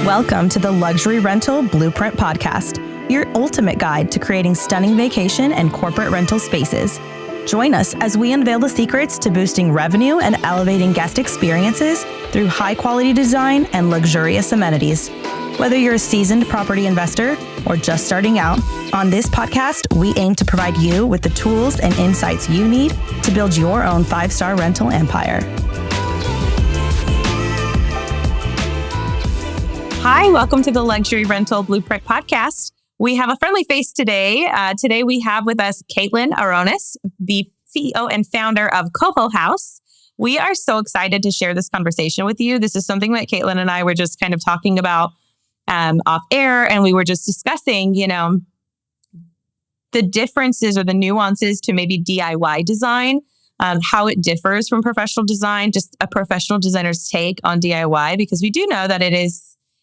Welcome to the Luxury Rental Blueprint Podcast, your ultimate guide to creating stunning vacation and corporate rental spaces. Join us as we unveil the secrets to boosting revenue and elevating guest experiences through high-quality design and luxurious amenities. Whether you're a seasoned property investor or just starting out, on this podcast, we aim to provide you with the tools and insights you need to build your own 5-star rental empire. Hi, welcome to the Luxury Rental Blueprint Podcast. We have a friendly face today. Today we have with us Kaitlyn Rowsey, the CEO and founder of CoHo House. We are so excited to share this conversation with you. This is something that Kaitlyn and I were just kind of talking about off air, and we were just discussing, the differences or the nuances to maybe DIY design, how it differs from professional design, just a professional designer's take on DIY, because we do know that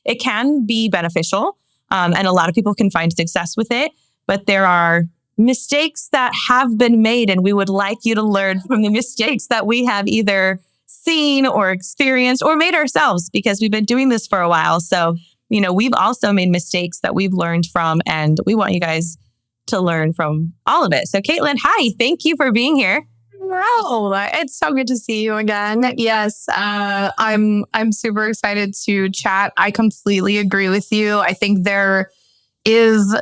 it can be beneficial, and a lot of people can find success with it, but there are mistakes that have been made, and we would like you to learn from the mistakes that we have either seen or experienced or made ourselves, because we've been doing this for a while. So, we've also made mistakes that we've learned from, and we want you guys to learn from all of it. So Kaitlyn, hi, thank you for being here. Oh, it's so good to see you again. Yes, I'm super excited to chat. I completely agree with you. I think there is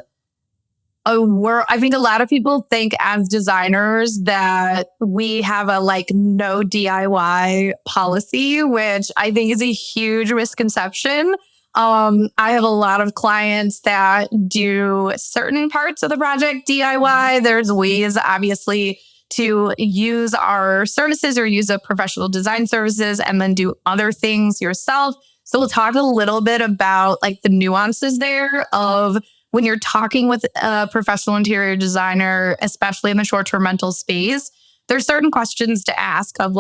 I think a lot of people think as designers that we have a no DIY policy, which I think is a huge misconception. I have a lot of clients that do certain parts of the project DIY. There's ways, obviously, to use our services or use a professional design services and then do other things yourself. So we'll talk a little bit about the nuances there of when you're talking with a professional interior designer, especially in the short-term rental space. There's certain questions to ask of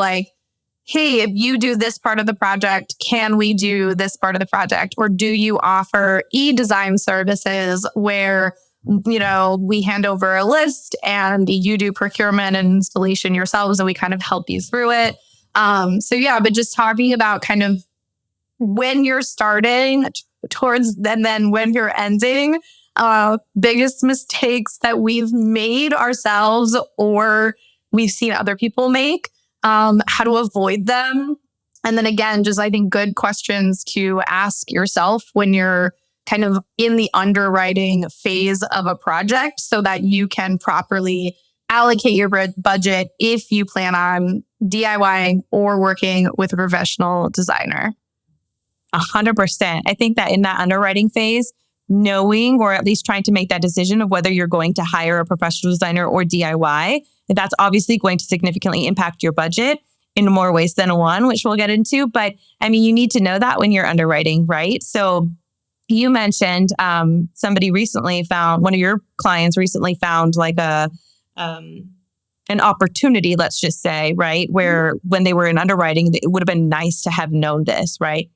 hey, if you do this part of the project, can we do this part of the project? Or do you offer e-design services where we hand over a list and you do procurement and installation yourselves and we kind of help you through it. But just talking about kind of when you're starting towards and then when you're ending, biggest mistakes that we've made ourselves or we've seen other people make, how to avoid them. And then again, just I think good questions to ask yourself when you're kind of in the underwriting phase of a project so that you can properly allocate your budget if you plan on DIYing or working with a professional designer. 100%. I think that in that underwriting phase, knowing or at least trying to make that decision of whether you're going to hire a professional designer or DIY, that's obviously going to significantly impact your budget in more ways than one, which we'll get into. But you need to know that when you're underwriting, right? So you mentioned somebody recently found, one of your clients recently found an opportunity, let's just say, right? Where when they were in underwriting, it would have been nice to have known this, right?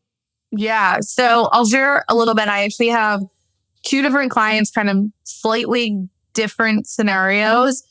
Yeah. So I'll share a little bit. I actually have 2 different clients, kind of slightly different scenarios.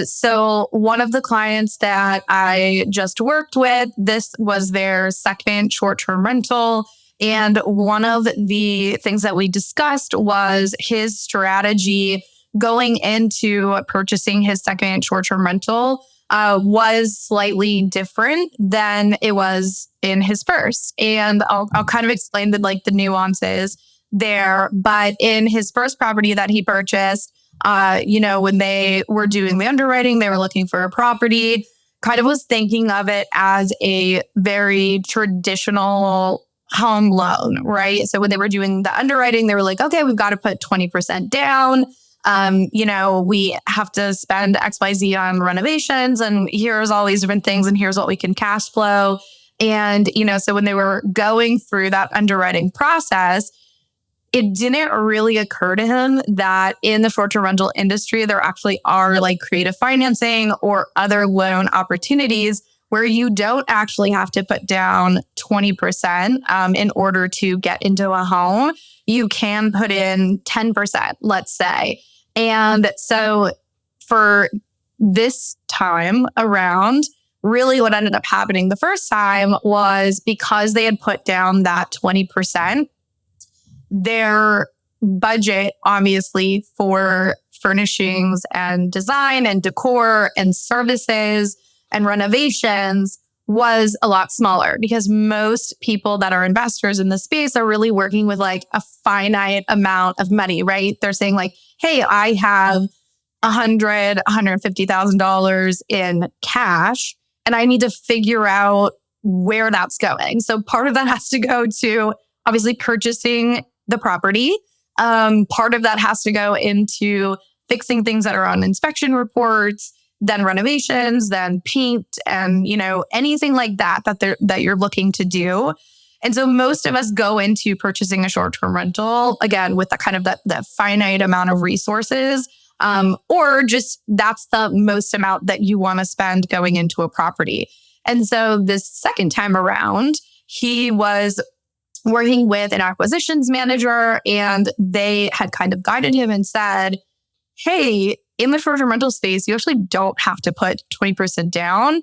So one of the clients that I just worked with, this was their second short-term rental. And one of the things that we discussed was his strategy going into purchasing his second short-term rental was slightly different than it was in his first. And I'll kind of explain the nuances there. But in his first property that he purchased, when they were doing the underwriting, they were looking for a property, kind of was thinking of it as a very traditional home loan, right? So when they were doing the underwriting, they were like, okay, we've got to put 20% down. We have to spend XYZ on renovations, and here's all these different things, and here's what we can cash flow. And, so when they were going through that underwriting process, it didn't really occur to him that in the short-term rental industry, there actually are creative financing or other loan opportunities where you don't actually have to put down 20% in order to get into a home. You can put in 10%, let's say. And so for this time around, really what ended up happening the first time was because they had put down that 20%, their budget, obviously, for furnishings and design and decor and services and renovations was a lot smaller because most people that are investors in the space are really working with like a finite amount of money, right? They're saying like, hey, I have $150,000 in cash and I need to figure out where that's going. So part of that has to go to obviously purchasing the property. Part of that has to go into fixing things that are on inspection reports, then renovations, then paint, and anything like that that you're looking to do. And so most of us go into purchasing a short-term rental again with that kind of that finite amount of resources, or just that's the most amount that you want to spend going into a property. And so this second time around, he was working with an acquisitions manager, and they had kind of guided him and said, hey, in the short-term rental space, you actually don't have to put 20% down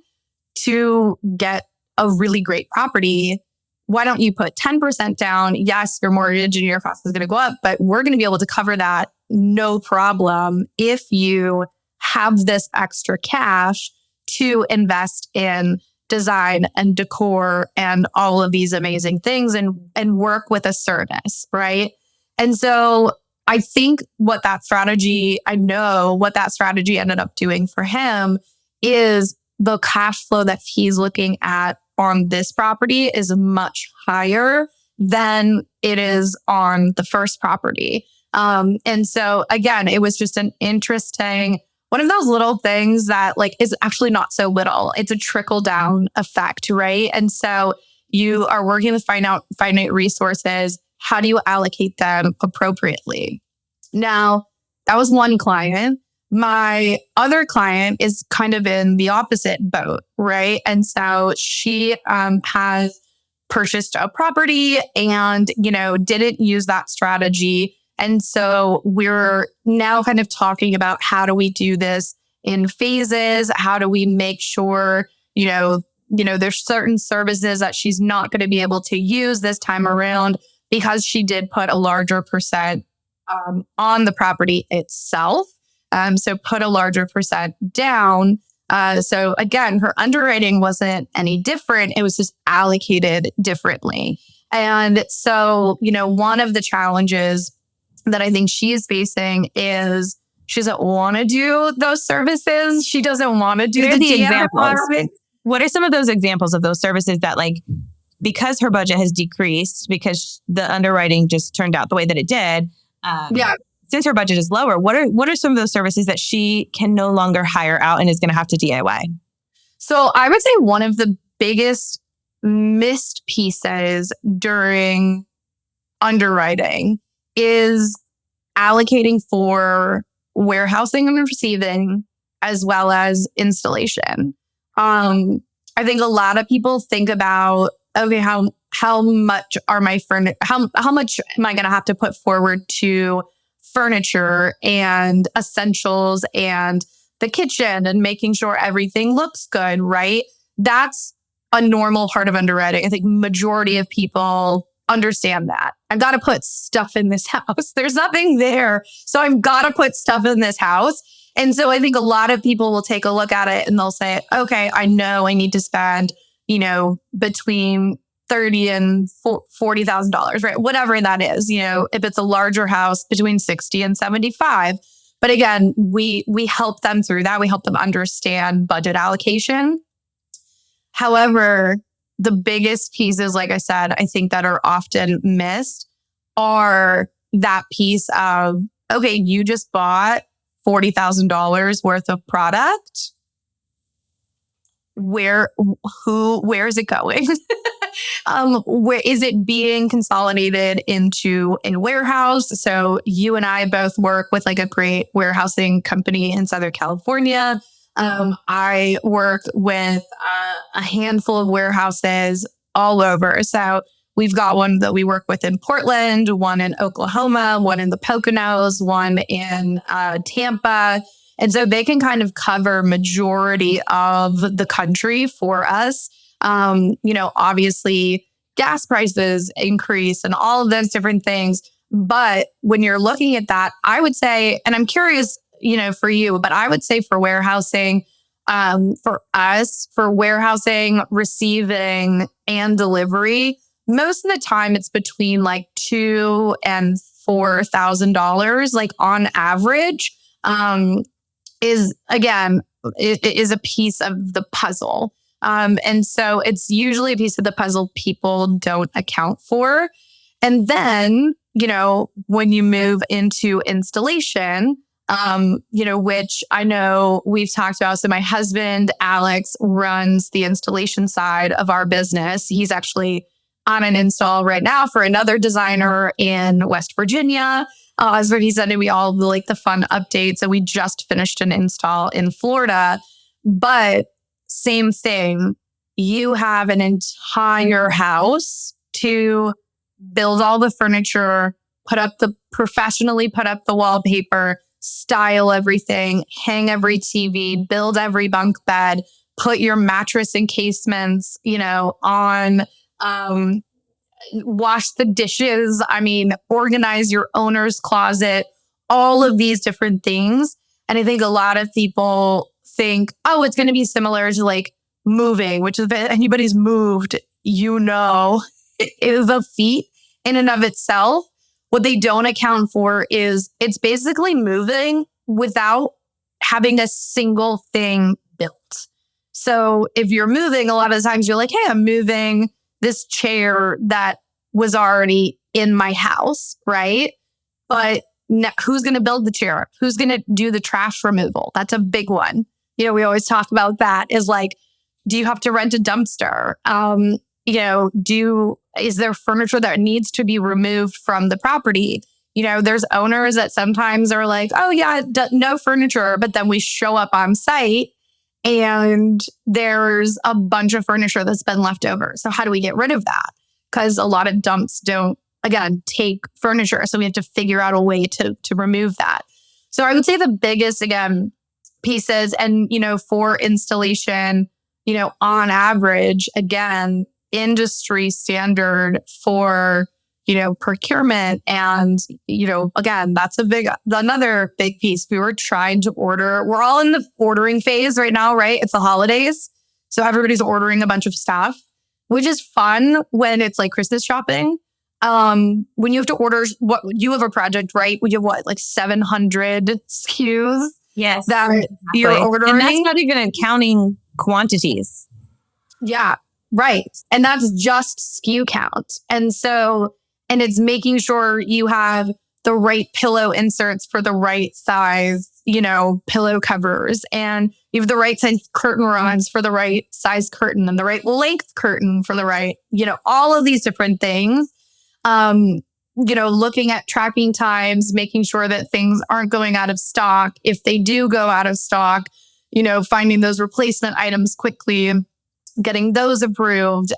to get a really great property. Why don't you put 10% down? Yes, your mortgage and your cost is going to go up, but we're going to be able to cover that no problem if you have this extra cash to invest in design and decor and all of these amazing things and work with a service, right? And so I think what that strategy ended up doing for him is the cash flow that he's looking at on this property is much higher than it is on the first property. And so again, it was just an interesting, one of those little things that like is actually not so little. It's a trickle down effect, right? And so you are working with finite resources. How do you allocate them appropriately? Now, that was one client. My other client is kind of in the opposite boat, right? And so she has purchased a property and, didn't use that strategy. And so we're now kind of talking about how do we do this in phases? How do we make sure, there's certain services that she's not going to be able to use this time around because she did put a larger percent on the property itself. So put a larger percent down. So again, her underwriting wasn't any different. It was just allocated differently. And so, one of the challenges that I think she's facing is she doesn't want to do those services. She doesn't want to do the examples. What are some of those examples of those services that like, because her budget has decreased because the underwriting just turned out the way that it did. Since her budget is lower, what are some of those services that she can no longer hire out and is going to have to DIY? So I would say one of the biggest missed pieces during underwriting is allocating for warehousing and receiving as well as installation. I think a lot of people think about, okay, how much are how much am I going to have to put forward to furniture and essentials and the kitchen and making sure everything looks good, right? That's a normal part of underwriting. I think majority of people understand that. I've got to put stuff in this house. There's nothing there. So I've got to put stuff in this house. And so I think a lot of people will take a look at it and they'll say, okay, I know I need to spend, between $30,000 and $40,000, right? Whatever that is, if it's a larger house, between 60 and 75. But again, we help them through that. We help them understand budget allocation. However, the biggest pieces, like I said, I think that are often missed are that piece of, okay, you just bought $40,000 worth of product. Where is it going? Where is it being consolidated into a warehouse? So you and I both work with like a great warehousing company in Southern California. I work with a handful of warehouses all over. So we've got one that we work with in Portland, one in Oklahoma, one in the Poconos, one in Tampa. And so they can kind of cover majority of the country for us. Obviously gas prices increase and all of those different things. But when you're looking at that, I would say, and I'm curious, for you, but I would say for warehousing, for us, for warehousing, receiving, and delivery, most of the time it's between like $2,000 and $4,000, like on average, is a piece of the puzzle. And so it's usually a piece of the puzzle people don't account for. And then, when you move into installation, which I know we've talked about. So my husband, Alex, runs the installation side of our business. He's actually on an install right now for another designer in West Virginia. So he's sending me all the fun updates. And we just finished an install in Florida. But same thing, you have an entire house to build all the furniture, professionally put up the wallpaper, style everything, hang every TV, build every bunk bed, put your mattress encasements, on, wash the dishes. Organize your owner's closet, all of these different things. And I think a lot of people think, oh, it's going to be similar to moving, which is, if anybody's moved, it is a feat in and of itself. What they don't account for is it's basically moving without having a single thing built. So if you're moving, a lot of the times you're like, hey, I'm moving this chair that was already in my house, right? But who's going to build the chair? Who's going to do the trash removal? That's a big one. We always talk about that is do you have to rent a dumpster? Is there furniture that needs to be removed from the property? There's owners that sometimes are like, oh yeah, no furniture. But then we show up on site and there's a bunch of furniture that's been left over. So how do we get rid of that? Because a lot of dumps don't, again, take furniture. So we have to figure out a way to remove that. So I would say the biggest, again, pieces and, for installation, on average, again, industry standard for, procurement. And, again, that's another big piece. We were trying to order, we're all in the ordering phase right now, right? It's the holidays. So everybody's ordering a bunch of stuff, which is fun when it's Christmas shopping. When you have to order you have a project, right? You have 700 SKUs. Yes. That exactly. You're ordering. And that's not even counting quantities. Yeah. Right. And that's just SKU count. And it's making sure you have the right pillow inserts for the right size, pillow covers, and you have the right size curtain rods for the right size curtain and the right length curtain for the right, all of these different things. Looking at tracking times, making sure that things aren't going out of stock. If they do go out of stock, finding those replacement items quickly, getting those approved.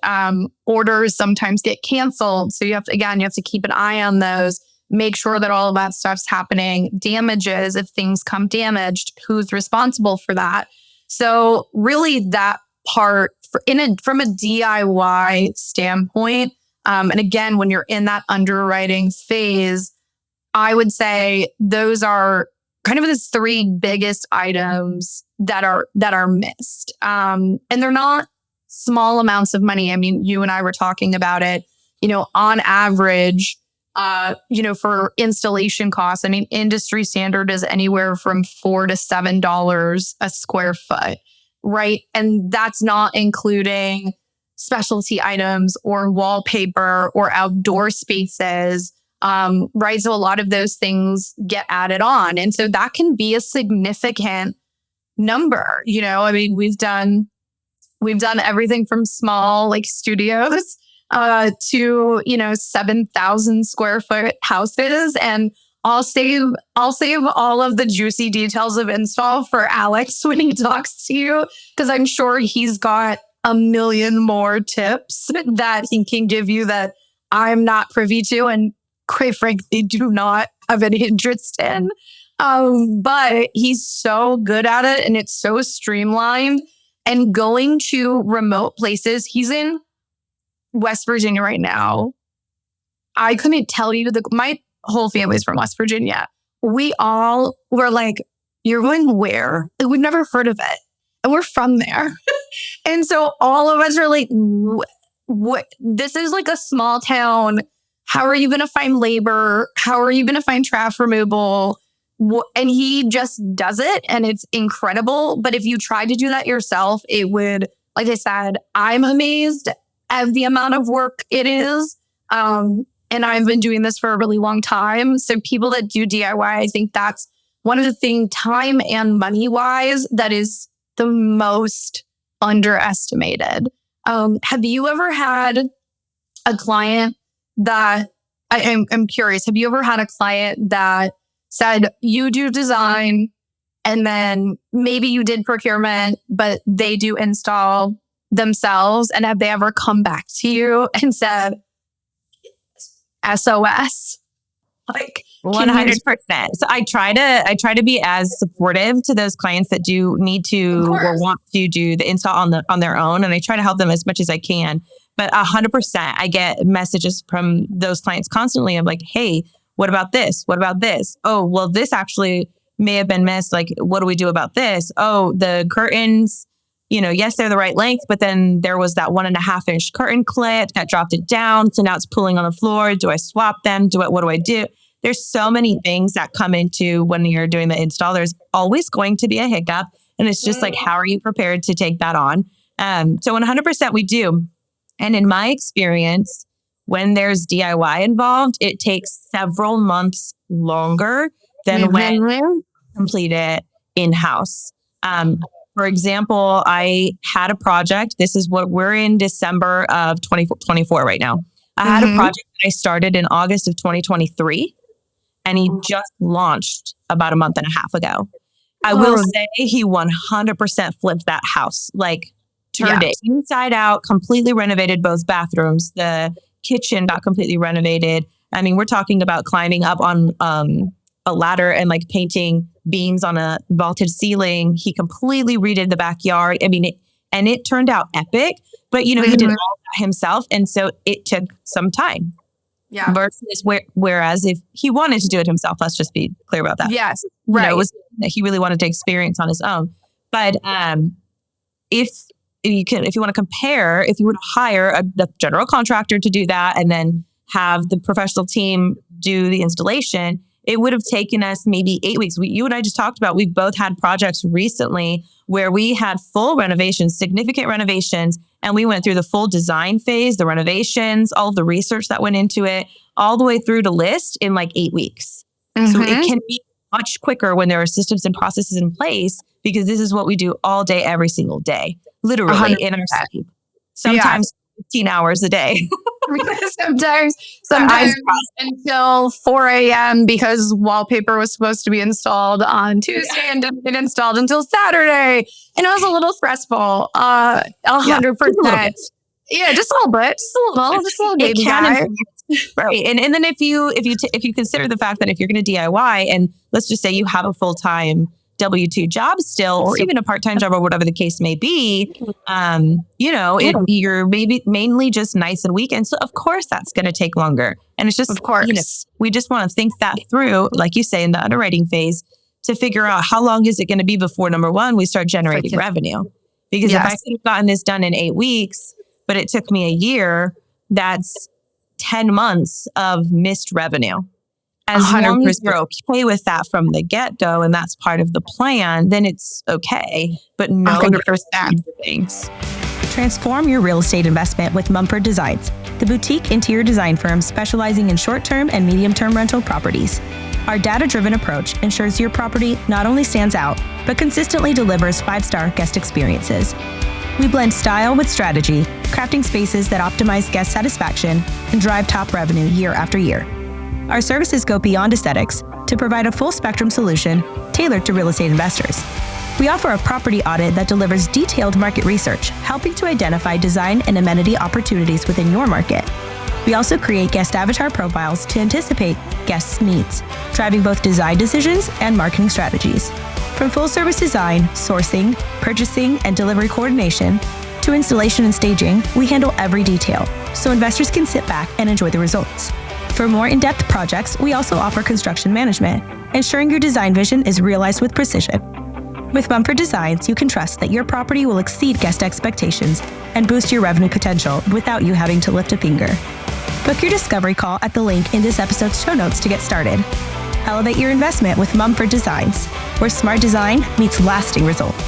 Orders sometimes get canceled. So you have to keep an eye on those, make sure that all of that stuff's happening. Damages, if things come damaged, who's responsible for that? So really that part from a DIY standpoint, and again, when you're in that underwriting phase, I would say those are kind of the three biggest items that are missed. And they're not small amounts of money. You and I were talking about it, on average, for installation costs, industry standard is anywhere from $4 to $7 a square foot, right? And that's not including specialty items or wallpaper or outdoor spaces, right? So a lot of those things get added on. And so that can be a significant number. We've done everything from small studios to 7,000 square foot houses. And I'll save all of the juicy details of install for Alex when he talks to you, because I'm sure he's got a million more tips that he can give you that I'm not privy to and quite frankly do not have any interest in. But he's so good at it and it's so streamlined. And going to remote places, he's in West Virginia right now. I couldn't tell you, my whole family's from West Virginia. We all were like, you're going where? Like, we've never heard of it. And we're from there. And so all of us are like, what? This is like a small town. How are you going to find labor? How are you going to find trash removal? And he just does it and it's incredible. But if you try to do that yourself, it would, like I said, I'm amazed at the amount of work it is. And I've been doing this for a really long time. So people that do DIY, I think that's one of the things, time and money wise, that is the most underestimated. Have you ever had a client that, I'm curious, have you ever had a client that said you do design and then maybe you did procurement, but they do install themselves? And have they ever come back to you and said, SOS? Like 100%. So I try to be as supportive to those clients that do need to or want to do the install on their own. And I try to help them as much as I can. But 100%, I get messages from those clients constantly of like, hey, what about this? What about this? Oh, well, this actually may have been missed. Like, what do we do about this? Oh, the curtains, yes, they're the right length, but then there was that 1.5-inch curtain clip that dropped it down. So now it's pulling on the floor. Do I swap them? What do I do? There's so many things that come into when you're doing the install. There's always going to be a hiccup. And it's just like, how are you prepared to take that on? So 100% we do. And in my experience, when there's DIY involved, it takes several months longer than when you complete it in-house. For example, I had a project. This is what we're in December of 2024 right now. I had a project that I started in August of 2023, and he just launched about a month and a half ago. I will say he 100% flipped that house, like turned it inside out, completely renovated both bathrooms. The kitchen got completely renovated. I mean, we're talking about climbing up on a ladder and like painting beams on a vaulted ceiling. He completely redid the backyard. I mean, it turned out epic, but he did all that himself. And so it took some time. Yeah. Versus whereas if he wanted to do it himself, let's just be clear about that. Yes. Right. It was that he really wanted to experience on his own. But if you want to compare, if you were to hire a general contractor to do that and then have the professional team do the installation, it would have taken us maybe 8 weeks. You and I just talked about, we've both had projects recently where we had full renovations, significant renovations, and we went through the full design phase, the renovations, all the research that went into it, all the way through to list in like 8 weeks. So it can be much quicker when there are systems and processes in place, because this is what we do all day, every single day, literally 100%. In our sleep. Sometimes 15 hours a day. sometimes until 4 a.m. because wallpaper was supposed to be installed on Tuesday and didn't get installed until Saturday. And it was a little stressful. 100%. Yeah, just a little bit. Just a little baby guy. Right. And then if you consider the fact that if you're going to DIY, and let's just say you have a full-time W-2 job still, or even a part-time job or whatever the case may be, you're maybe mainly just nights and weekends. So of course that's going to take longer. And it's just, of course, we just want to think that through, like you say, in the underwriting phase, to figure out how long is it going to be before, number one, we start generating revenue. Because if I could have gotten this done in 8 weeks, but it took me a year, that's 10 months of missed revenue. As 100%. Long as you're okay with that from the get-go and that's part of the plan, then it's okay. But no 100% things. Transform your real estate investment with Mumford Designs, the boutique interior design firm specializing in short-term and medium-term rental properties. Our data-driven approach ensures your property not only stands out, but consistently delivers 5-star guest experiences. We blend style with strategy, crafting spaces that optimize guest satisfaction and drive top revenue year after year. Our services go beyond aesthetics to provide a full spectrum solution tailored to real estate investors. We offer a property audit that delivers detailed market research, helping to identify design and amenity opportunities within your market. We also create guest avatar profiles to anticipate guests' needs, driving both design decisions and marketing strategies. From full-service design, sourcing, purchasing, and delivery coordination, to installation and staging, we handle every detail, so investors can sit back and enjoy the results. For more in-depth projects, we also offer construction management, ensuring your design vision is realized with precision. With Mumford Designs, you can trust that your property will exceed guest expectations and boost your revenue potential without you having to lift a finger. Book your discovery call at the link in this episode's show notes to get started. Elevate your investment with Mumford Designs, where smart design meets lasting results.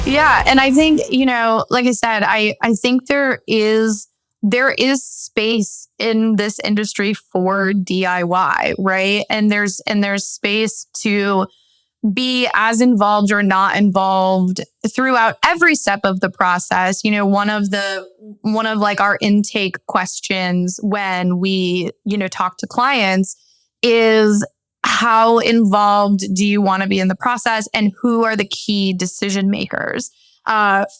Yeah. And I think, like I said, I think there is space in this industry for DIY, right? And there's space to be as involved or not involved throughout every step of the process. One of like our intake questions when we, talk to clients is, how involved do you want to be in the process, and who are the key decision makers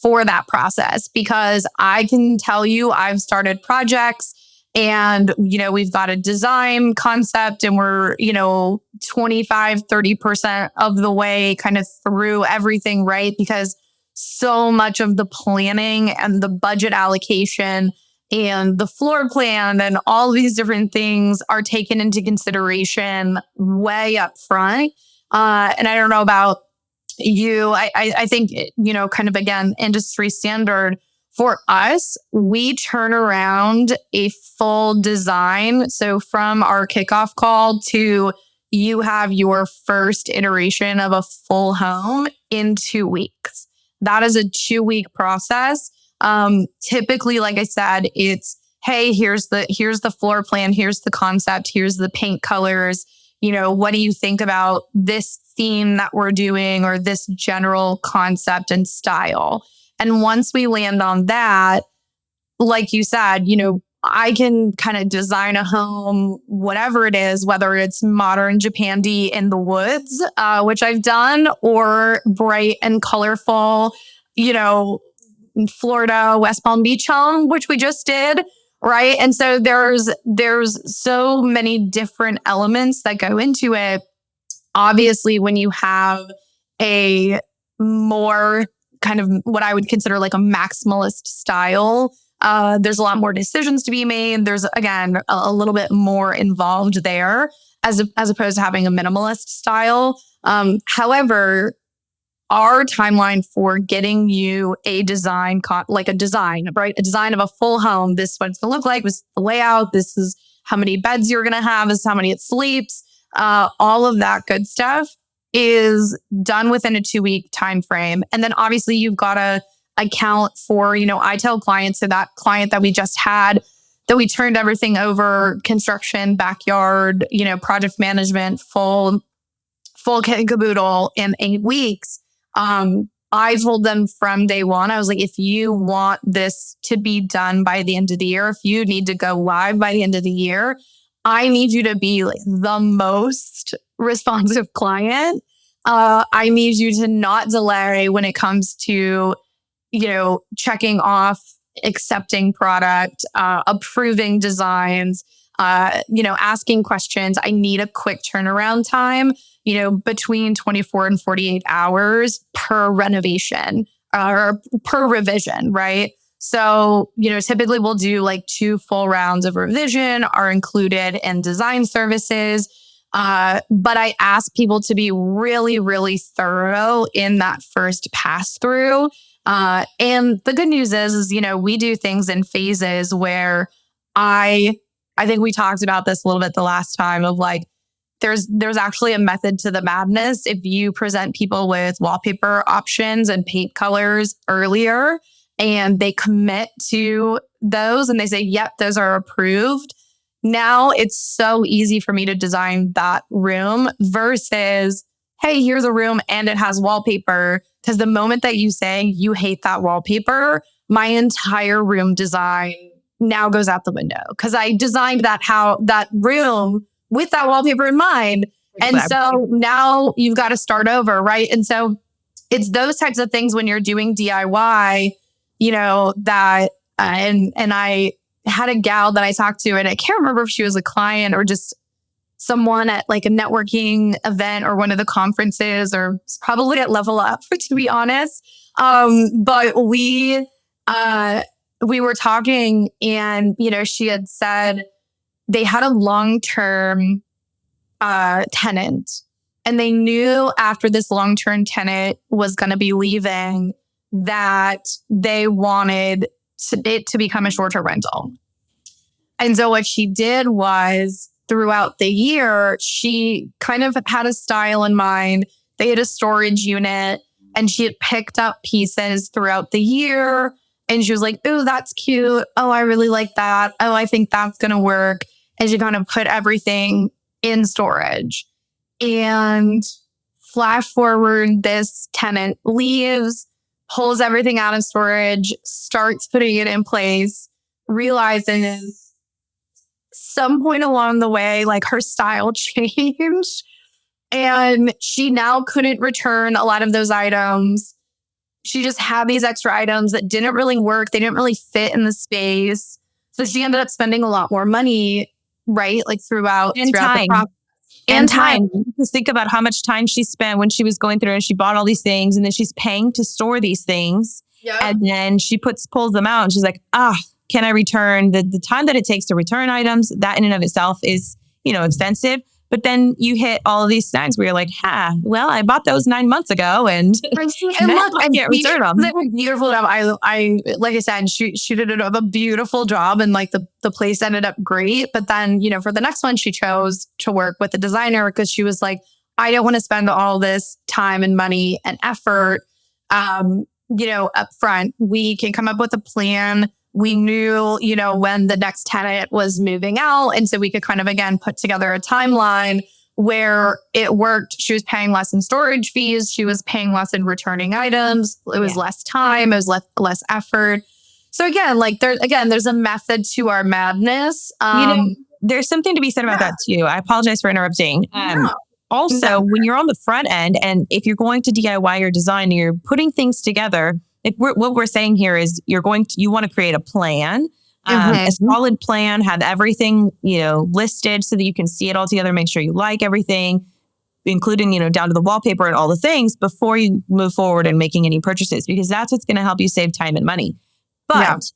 for that process? Because I can tell you, I've started projects and, we've got a design concept and we're, 25, 30% of the way kind of through everything, right? Because so much of the planning and the budget allocation and the floor plan and all these different things are taken into consideration way up front. And I don't know about you. I think, kind of again, industry standard for us, we turn around a full design. So from our kickoff call to you have your first iteration of a full home in 2 weeks. That is a 2-week process. Typically, like I said, it's, hey, here's the floor plan, here's the concept, here's the paint colors. What do you think about this theme that we're doing or this general concept and style? And once we land on that, like you said, I can kind of design a home, whatever it is, whether it's modern Japandi in the woods, which I've done, or bright and colorful, in Florida, West Palm Beach home, which we just did, right? And so there's so many different elements that go into it. Obviously, when you have a more kind of what I would consider like a maximalist style, there's a lot more decisions to be made. There's, again, a little bit more involved there as opposed to having a minimalist style. However, our timeline for getting you a design, like a design of a full home, this is what it's going to look like, this is the layout, this is how many beds you're going to have, this is how many it sleeps, all of that good stuff is done within a 2-week time frame. And then obviously you've got to account for, I tell clients, so that client that we just had, that we turned everything over, construction, backyard, project management, full kit and caboodle in 8 weeks. I told them from day one, I was like, if you want this to be done by the end of the year, if you need to go live by the end of the year, I need you to be like the most responsive client. I need you to not delay when it comes to, checking off, accepting product, approving designs, asking questions. I need a quick turnaround time, between 24 and 48 hours per renovation or per revision, right? So, typically we'll do like 2 full rounds of revision are included in design services. But I ask people to be really, really thorough in that first pass through. And the good news is, we do things in phases where I think we talked about this a little bit the last time of like, there's actually a method to the madness. If you present people with wallpaper options and paint colors earlier and they commit to those and they say, yep, those are approved. Now it's so easy for me to design that room versus, hey, here's a room and it has wallpaper. Because the moment that you say you hate that wallpaper, my entire room design now goes out the window. Because I designed that room with that wallpaper in mind. Exactly. And so now you've got to start over, right? And so it's those types of things when you're doing DIY, that, and I had a gal that I talked to, and I can't remember if she was a client or just someone at like a networking event or one of the conferences, or probably at Level Up, to be honest. But we were talking, and, you know, she had said they had a long-term tenant, and they knew after this long-term tenant was going to be leaving that they wanted it to become a short-term rental. And so what she did was, throughout the year, she kind of had a style in mind. They had a storage unit, and she had picked up pieces throughout the year. And she was like, "Ooh, that's cute. Oh, I really like that. Oh, I think that's going to work." And she kind of put everything in storage. And flash forward, this tenant leaves, pulls everything out of storage, starts putting it in place, realizes some point along the way, like, her style changed, and she now couldn't return a lot of those items. She just had these extra items that didn't really work. They didn't really fit in the space. So she ended up spending a lot more money, right? Like throughout time. the process. And time. Just think about how much time she spent when she was going through and she bought all these things, and then she's paying to store these things. Yep. And then she pulls them out, and she's like, can I return? The time that it takes to return items, that in and of itself is, you know, expensive. But then you hit all of these snags where you're like, well, I bought those 9 months ago, and look, I can't return them. They were beautiful job. I like I said, she did a beautiful job, and like the place ended up great. But then, you know, for the next one, she chose to work with a designer because she was like, I don't want to spend all this time and money and effort, you know, up front. We can come up with a plan. We knew, you know, when the next tenant was moving out. And so we could kind of, again, put together a timeline where it worked. She was paying less in storage fees. She was paying less in returning items. It was less time. It was less effort. So again, like there's a method to our madness. You know, there's something to be said about that too. I apologize for interrupting. Also, when you're on the front end, and if you're going to DIY or design, you're putting things together. What we're saying here is you want to create a plan, a solid plan, have everything, you know, listed so that you can see it all together, make sure you like everything, including, you know, down to the wallpaper and all the things before you move forward and making any purchases, because that's what's going to help you save time and money. But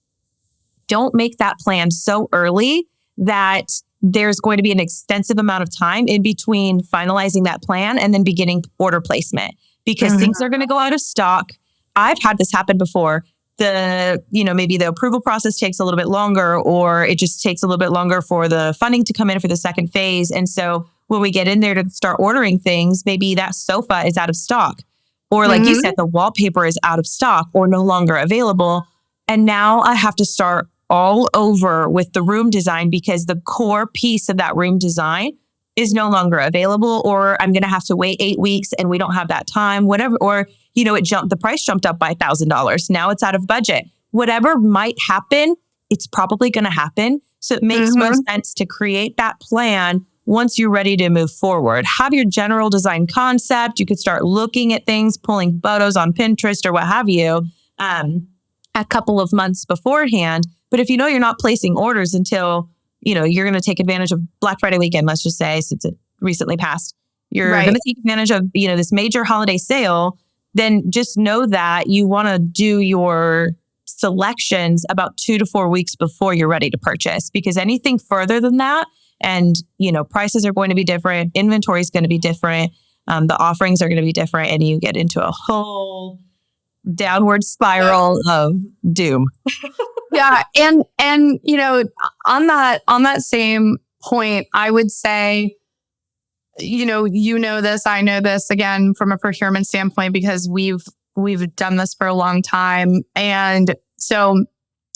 don't make that plan so early that there's going to be an extensive amount of time in between finalizing that plan and then beginning order placement, because things are going to go out of stock. I've had this happen before. Maybe the approval process takes a little bit longer, or it just takes a little bit longer for the funding to come in for the second phase. And so when we get in there to start ordering things, maybe that sofa is out of stock, or like you said, the wallpaper is out of stock or no longer available. And now I have to start all over with the room design because the core piece of that room design is no longer available, or I'm going to have to wait 8 weeks and we don't have that time, whatever. Or, you know, the price jumped up by $1,000. Now it's out of budget. Whatever might happen, it's probably going to happen. So it makes most sense to create that plan once you're ready to move forward. Have your general design concept. You could start looking at things, pulling photos on Pinterest or what have you, a couple of months beforehand. But if you know you're not placing orders until, you know, you're going to take advantage of Black Friday weekend, let's just say, since it recently passed, you're going to take advantage of, you know, this major holiday sale, then just know that you want to do your selections about 2 to 4 weeks before you're ready to purchase, because anything further than that, and, you know, prices are going to be different, inventory is going to be different, the offerings are going to be different, and you get into a whole downward spiral of doom. Yeah. And, you know, on that same point, I would say, you know this, I know this, again, from a procurement standpoint, because we've done this for a long time. And so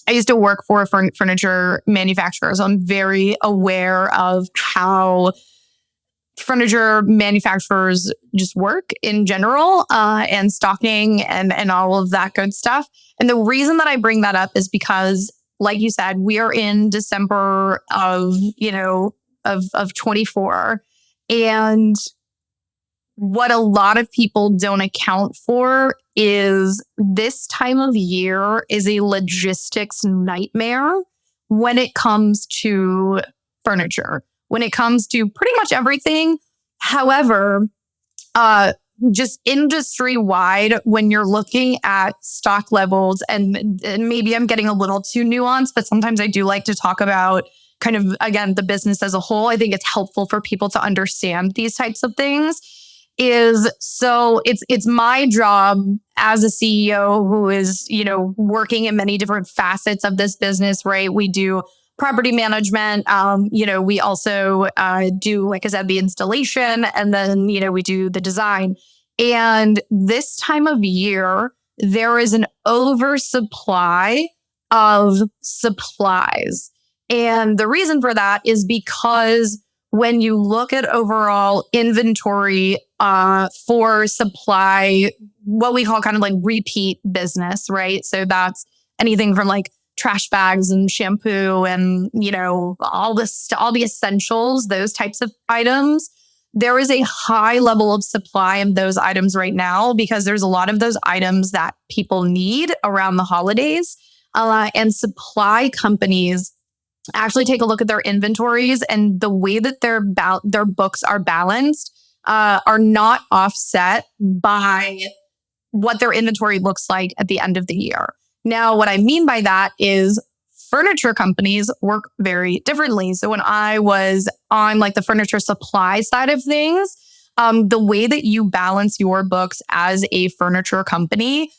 I used to work for furniture manufacturers. I'm very aware of how furniture manufacturers just work in general, and stocking and all of that good stuff. And the reason that I bring that up is because, like you said, we are in December of 24. And what a lot of people don't account for is this time of year is a logistics nightmare when it comes to furniture, when it comes to pretty much everything. However, just industry wide, when you're looking at stock levels, and maybe I'm getting a little too nuanced, but sometimes I do like to talk about kind of, again, the business as a whole. I think it's helpful for people to understand these types of things. It's my job as a CEO who is, working in many different facets of this business, right? We do property management. We also do, like I said, the installation, and then, we do the design. And this time of year, there is an oversupply of supplies. And the reason for that is because when you look at overall inventory for supply, what we call kind of like repeat business, right? So that's anything from like trash bags and shampoo and, all the essentials, those types of items. There is a high level of supply of those items right now because there's a lot of those items that people need around the holidays. And supply companies actually take a look at their inventories, and the way that their books are balanced are not offset by what their inventory looks like at the end of the year. Now, what I mean by that is furniture companies work very differently. So when I was on like the furniture supply side of things, the way that you balance your books as a furniture company,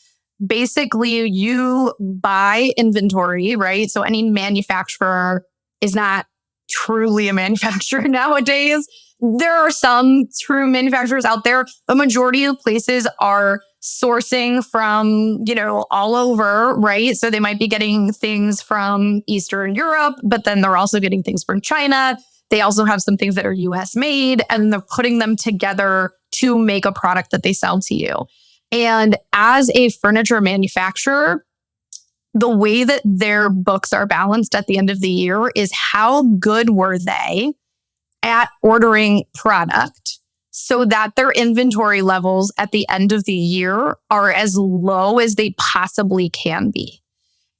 basically you buy inventory, right? So any manufacturer is not truly a manufacturer nowadays. There are some true manufacturers out there. A majority of places are sourcing from, all over, right? So they might be getting things from Eastern Europe, but then they're also getting things from China. They also have some things that are US made, and they're putting them together to make a product that they sell to you. And as a furniture manufacturer, the way that their books are balanced at the end of the year is how good were they at ordering product so that their inventory levels at the end of the year are as low as they possibly can be.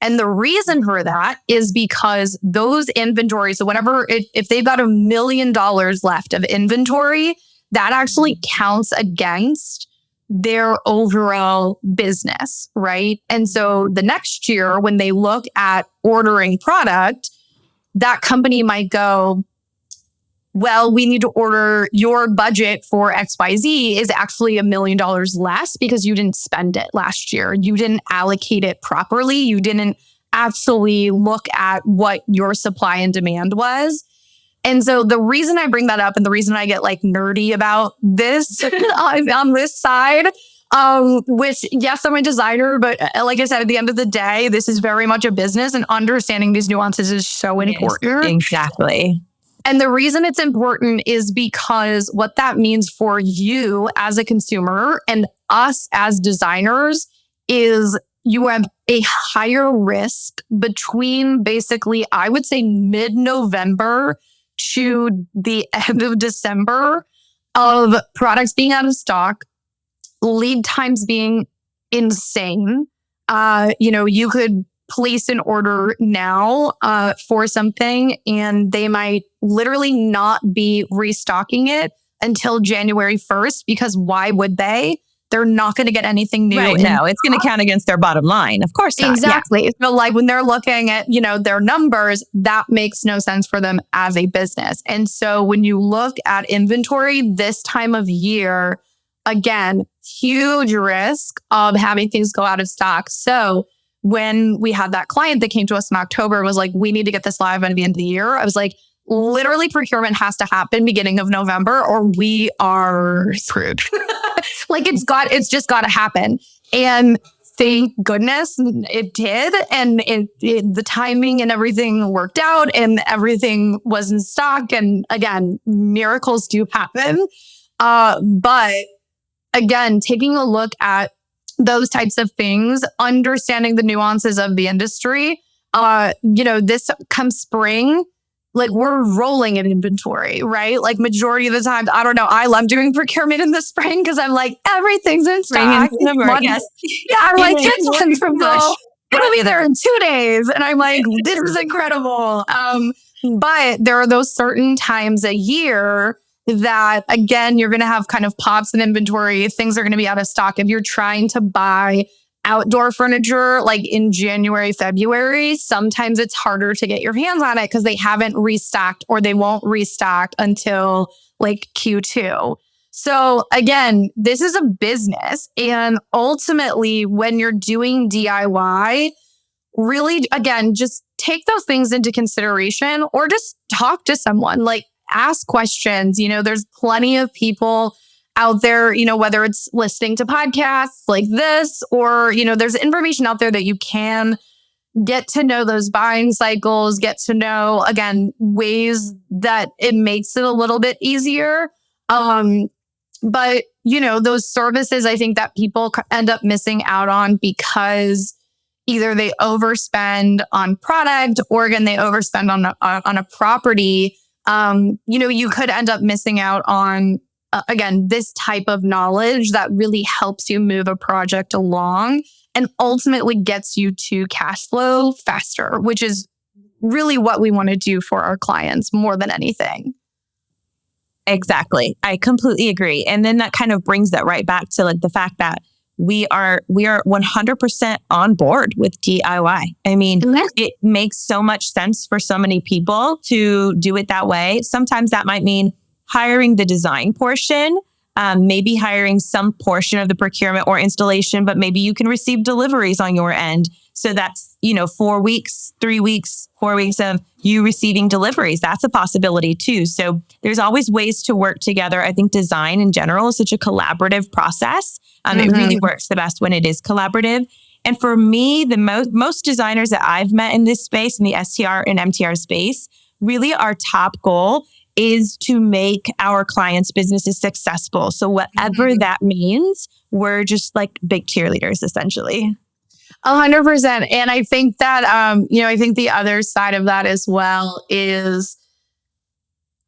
And the reason for that is because those inventories, so if they've got $1 million left of inventory, that actually counts against their overall business, right? And so the next year, when they look at ordering product, that company might go, well, we need to order, your budget for XYZ is actually $1 million less because you didn't spend it last year. You didn't allocate it properly. You didn't actually look at what your supply and demand was. And so the reason I bring that up and the reason I get like nerdy about this on this side, which yes, I'm a designer, but like I said, at the end of the day, this is very much a business, and understanding these nuances is so important. Exactly. And the reason it's important is because what that means for you as a consumer and us as designers is you have a higher risk between basically, I would say, mid-November to the end of December of products being out of stock, lead times being insane. You could place an order now for something, and they might literally not be restocking it until January 1st, because why would they? They're not going to get anything new. Right. No, it's going to count against their bottom line. Of course not. Exactly. Yeah. So like when they're looking at, their numbers, that makes no sense for them as a business. And so when you look at inventory this time of year, again, huge risk of having things go out of stock. So when we had that client that came to us in October and was like, we need to get this live by the end of the year, I was like, literally procurement has to happen beginning of November or we are screwed. Like it's just got to happen. And thank goodness it did. And the timing and everything worked out and everything was in stock. And again, miracles do happen. But again, taking a look at those types of things, understanding the nuances of the industry, this comes spring, like we're rolling in inventory, right? Like majority of the time, I don't know. I love doing procurement in the spring because I'm like, everything's in stock. Yes. Yeah, I'm like, it's wonderful. It'll be there in 2 days. And I'm like, this is incredible. But there are those certain times a year that, again, you're going to have kind of pops in inventory. Things are going to be out of stock. If you're trying to buy outdoor furniture like in January, February, sometimes it's harder to get your hands on it because they haven't restocked or they won't restock until like Q2. So again, this is a business. And ultimately, when you're doing DIY, really, again, just take those things into consideration or just talk to someone, like ask questions. There's plenty of people out there, whether it's listening to podcasts like this or, there's information out there that you can get to know those buying cycles, get to know, again, ways that it makes it a little bit easier. But, those services, I think that people end up missing out on because either they overspend on product or again, they overspend on a property. You could end up missing out on, again, this type of knowledge that really helps you move a project along and ultimately gets you to cash flow faster, which is really what we want to do for our clients more than anything. Exactly. I completely agree. And then that kind of brings that right back to like the fact that we are 100% on board with DIY. I mean, it makes so much sense for so many people to do it that way. Sometimes that might mean hiring the design portion, maybe hiring some portion of the procurement or installation, but maybe you can receive deliveries on your end. So that's, 4 weeks, 3 weeks, 4 weeks of you receiving deliveries. That's a possibility too. So there's always ways to work together. I think design in general is such a collaborative process. It really works the best when it is collaborative. And for me, the most designers that I've met in this space, in the STR and MTR space, really our top goal is to make our clients' businesses successful. So whatever that means, we're just like big cheerleaders, essentially. 100%. And I think that, I think the other side of that as well is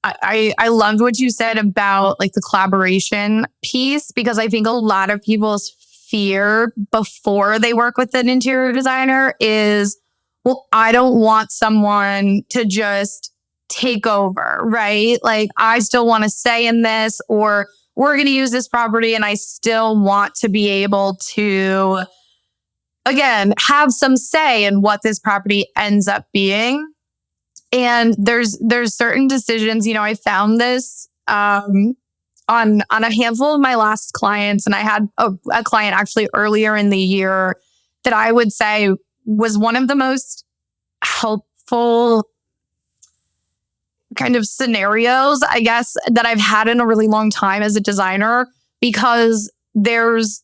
I loved what you said about like the collaboration piece, because I think a lot of people's fear before they work with an interior designer is, well, I don't want someone to just take over, right? Like I still want to say in this, or we're going to use this property and I still want to be able to, again, have some say in what this property ends up being. And there's certain decisions, I found this on a handful of my last clients. And I had a client actually earlier in the year that I would say was one of the most helpful kind of scenarios, I guess, that I've had in a really long time as a designer, because there's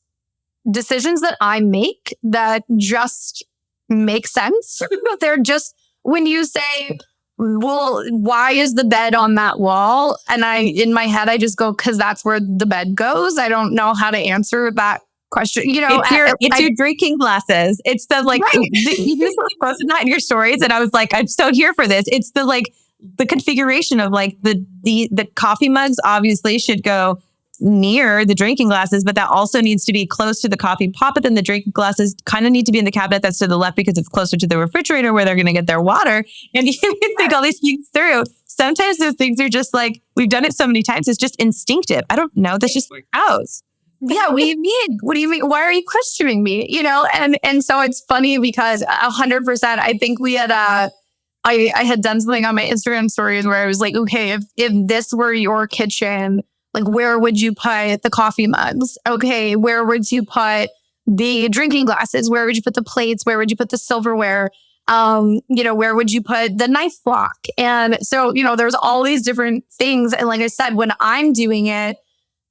decisions that I make that just make sense. They're just, when you say, well, why is the bed on that wall? And in my head, I just go, because that's where the bed goes. I don't know how to answer that question. It's your drinking glasses. It's the like, right. You posted that in your stories. And I was like, I'm so here for this. It's the like, the configuration of like the coffee mugs obviously should go near the drinking glasses, but that also needs to be close to the coffee pot. But then the drinking glasses kind of need to be in the cabinet that's to the left because it's closer to the refrigerator where they're going to get their water. And you think all these things through. Sometimes those things are just like, we've done it so many times. It's just instinctive. I don't know. That's just ours. Yeah. What do you mean? What do you mean? Why are you questioning me? And so it's funny because 100%, I think we had, I had done something on my Instagram stories where I was like, okay, if this were your kitchen, like, where would you put the coffee mugs? Okay, where would you put the drinking glasses? Where would you put the plates? Where would you put the silverware? Where would you put the knife block? And so, there's all these different things. And like I said, when I'm doing it,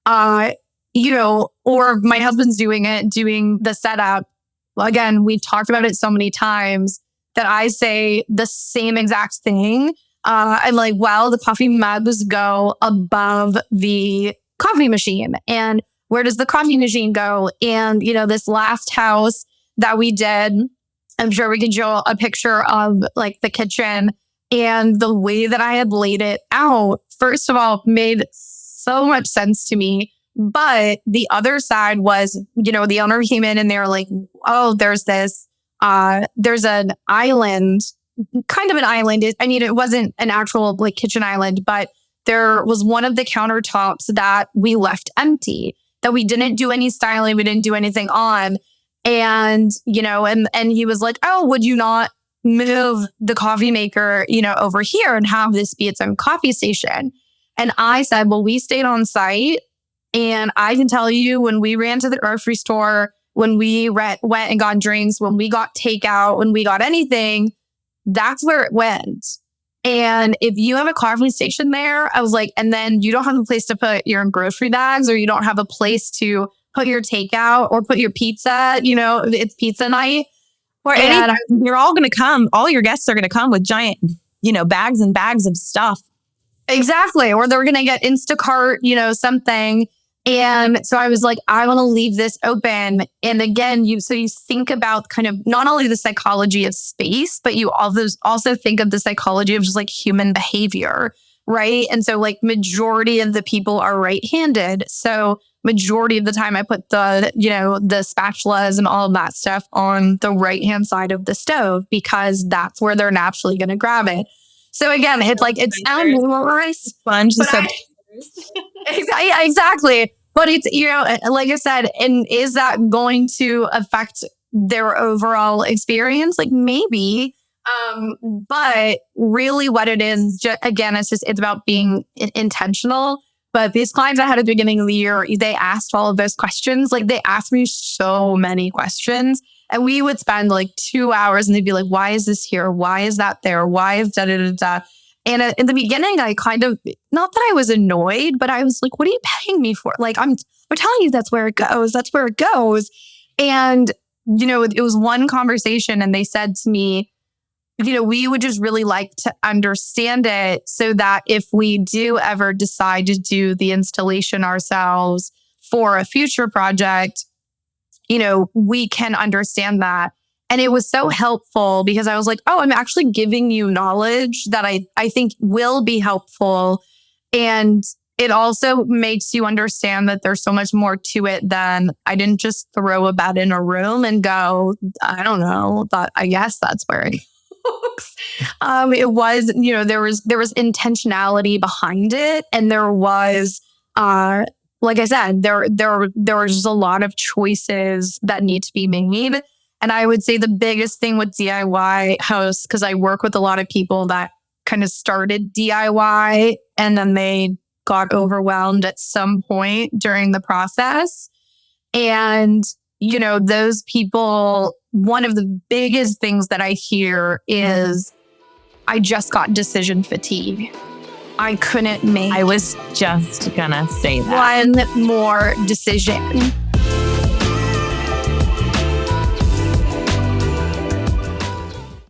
or my husband's doing the setup, well, again, we've talked about it so many times that I say the same exact thing. I'm like, well, the coffee mugs go above the coffee machine. And where does the coffee machine go? And, this last house that we did, I'm sure we can show a picture of like the kitchen, and the way that I had laid it out, first of all, made so much sense to me. But the other side was, the owner came in and they were like, oh, there's this there's an island, kind of an island. It wasn't an actual like kitchen island, but there was one of the countertops that we left empty, that we didn't do any styling. We didn't do anything on. And, and he was like, oh, would you not move the coffee maker, over here and have this be its own coffee station? And I said, well, we stayed on site. And I can tell you, when we ran to the grocery store, when we went and got drinks, when we got takeout, when we got anything, that's where it went. And if you have a coffee station there, I was like, and then you don't have a place to put your grocery bags, or you don't have a place to put your takeout or put your pizza, it's pizza night. You're all going to come, all your guests are going to come with giant, bags and bags of stuff. Exactly. Or they're going to get Instacart, something. And so I was like, I want to leave this open. And again, you think about kind of not only the psychology of space, but you also think of the psychology of just like human behavior, right? And so like majority of the people are right-handed. So majority of the time I put the spatulas and all of that stuff on the right-hand side of the stove, because that's where they're naturally going to grab it. So again, it's like, it sounds nice. Sponge. Exactly. But it's, like I said, and is that going to affect their overall experience? Like maybe, but really what it is, again, it's about being intentional. But these clients I had at the beginning of the year, they asked all of those questions. Like they asked me so many questions, and we would spend like 2 hours and they'd be like, why is this here? Why is that there? Why is da da da da? And in the beginning, I kind of, not that I was annoyed, but I was like, what are you paying me for? Like, I'm telling you, that's where it goes. That's where it goes. And, it was one conversation, and they said to me, we would just really like to understand it so that if we do ever decide to do the installation ourselves for a future project, we can understand that. And it was so helpful, because I was like, oh, I'm actually giving you knowledge that I think will be helpful. And it also makes you understand that there's so much more to it than I didn't just throw a bed in a room and go, I don't know, but I guess that's where it goes. It was, there was intentionality behind it. And there was, like I said, there were just a lot of choices that need to be made. And I would say the biggest thing with DIY house, because I work with a lot of people that kind of started DIY and then they got overwhelmed at some point during the process. And, those people, one of the biggest things that I hear is, I just got decision fatigue. I couldn't make. I was just gonna say that. One more decision.